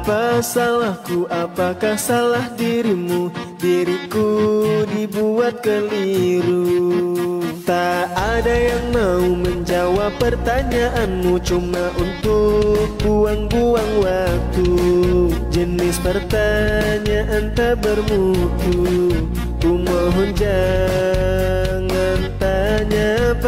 Apa salahku, apakah salah dirimu? Diriku dibuat keliru. Tak ada yang mau menjawab pertanyaanmu, cuma untuk buang-buang waktu. Jenis pertanyaan tak bermutu, ku mohon jangan tanya